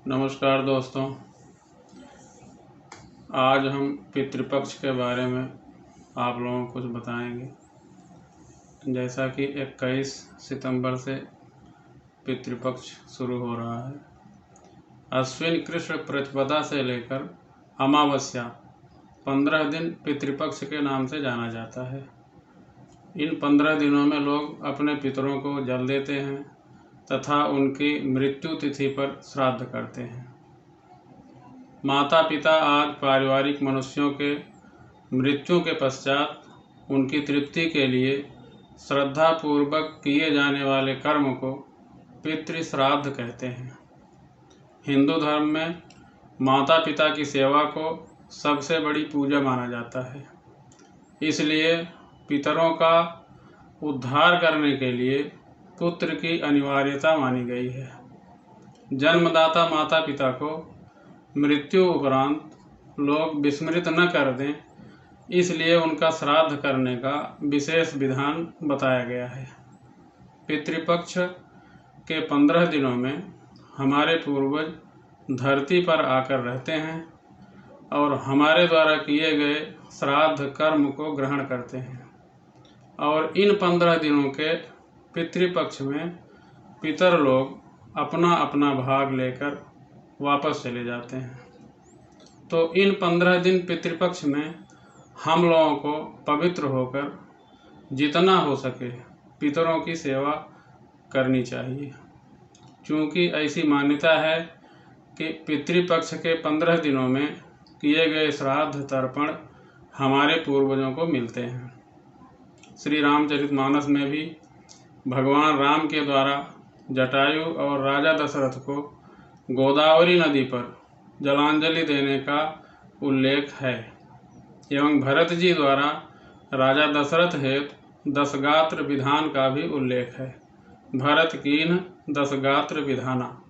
नमस्कार दोस्तों, आज हम पितृपक्ष के बारे में आप लोगों को कुछ बताएंगे। जैसा कि 21 सितंबर से पितृपक्ष शुरू हो रहा है। अश्विन कृष्ण प्रतिपदा से लेकर अमावस्या 15 दिन पितृपक्ष के नाम से जाना जाता है। इन 15 दिनों में लोग अपने पितरों को जल देते हैं तथा उनकी मृत्यु तिथि पर श्राद्ध करते हैं। माता पिता आदि पारिवारिक मनुष्यों के मृत्यु के पश्चात उनकी तृप्ति के लिए श्रद्धापूर्वक किए जाने वाले कर्म को पितृश्राद्ध कहते हैं। हिंदू धर्म में माता पिता की सेवा को सबसे बड़ी पूजा माना जाता है। इसलिए पितरों का उद्धार करने के लिए पुत्र की अनिवार्यता मानी गई है। जन्मदाता माता पिता को मृत्यु उपरांत लोग विस्मृत न कर दें, इसलिए उनका श्राद्ध करने का विशेष विधान बताया गया है। पितृपक्ष के 15 दिनों में हमारे पूर्वज धरती पर आकर रहते हैं और हमारे द्वारा किए गए श्राद्ध कर्म को ग्रहण करते हैं। और इन 15 दिनों के पितृपक्ष में पितर लोग अपना अपना भाग लेकर वापस चले जाते हैं। तो इन 15 दिन पितृपक्ष में हम लोगों को पवित्र होकर जितना हो सके पितरों की सेवा करनी चाहिए, क्योंकि ऐसी मान्यता है कि पितृपक्ष के 15 दिनों में किए गए श्राद्ध तर्पण हमारे पूर्वजों को मिलते हैं। श्री रामचरितमानस में भी भगवान राम के द्वारा जटायु और राजा दशरथ को गोदावरी नदी पर जलांजलि देने का उल्लेख है एवं भरत जी द्वारा राजा दशरथ हेतु 10 गात्र विधान का भी उल्लेख है। भरत कीन्ह 10 गात्र विधाना।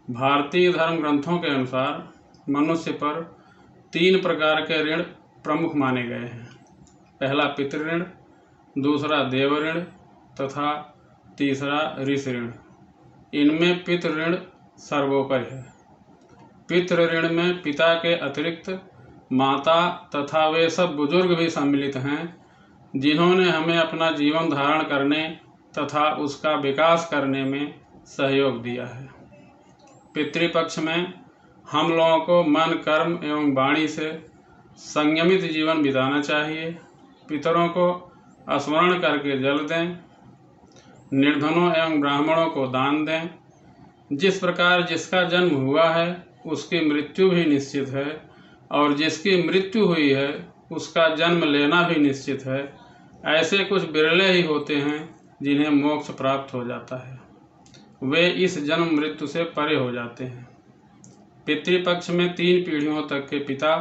भारतीय धर्म ग्रंथों के अनुसार मनुष्य पर 3 प्रकार के ऋण प्रमुख माने गए हैं। पहला पितृऋण, दूसरा देव ऋण तथा तीसरा ऋषि ऋण। इनमें पितृऋण सर्वोपरि है। पितृऋण में पिता के अतिरिक्त माता तथा वे सब बुजुर्ग भी सम्मिलित हैं जिन्होंने हमें अपना जीवन धारण करने तथा उसका विकास करने में सहयोग दिया है। पितृपक्ष में हम लोगों को मन, कर्म एवं वाणी से संयमित जीवन बिताना चाहिए। पितरों को स्मरण करके जल दें, निर्धनों एवं ब्राह्मणों को दान दें। जिस प्रकार जिसका जन्म हुआ है उसकी मृत्यु भी निश्चित है और जिसकी मृत्यु हुई है उसका जन्म लेना भी निश्चित है। ऐसे कुछ बिरले ही होते हैं जिन्हें मोक्ष प्राप्त हो जाता है, वे इस जन्म मृत्यु से परे हो जाते हैं। पितृपक्ष में 3 पीढ़ियों तक के पिता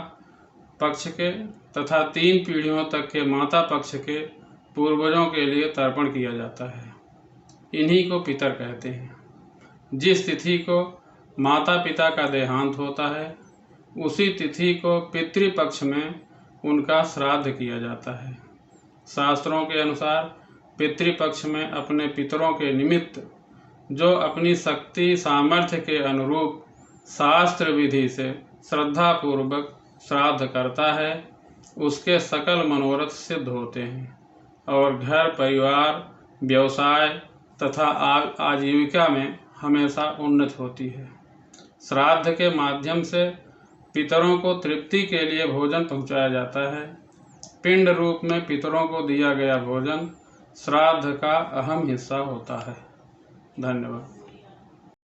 पक्ष के तथा 3 पीढ़ियों तक के माता पक्ष के पूर्वजों के लिए तर्पण किया जाता है। इन्हीं को पितर कहते हैं। जिस तिथि को माता पिता का देहांत होता है उसी तिथि को पितृपक्ष में उनका श्राद्ध किया जाता है। शास्त्रों के अनुसार पितृपक्ष में अपने पितरों के निमित्त जो अपनी शक्ति सामर्थ्य के अनुरूप शास्त्र विधि से श्रद्धापूर्वक श्राद्ध करता है उसके सकल मनोरथ सिद्ध होते हैं और घर परिवार, व्यवसाय तथा आजीविका में हमेशा उन्नति होती है। श्राद्ध के माध्यम से पितरों को तृप्ति के लिए भोजन पहुंचाया जाता है। पिंड रूप में पितरों को दिया गया भोजन श्राद्ध का अहम हिस्सा होता है। धन्यवाद।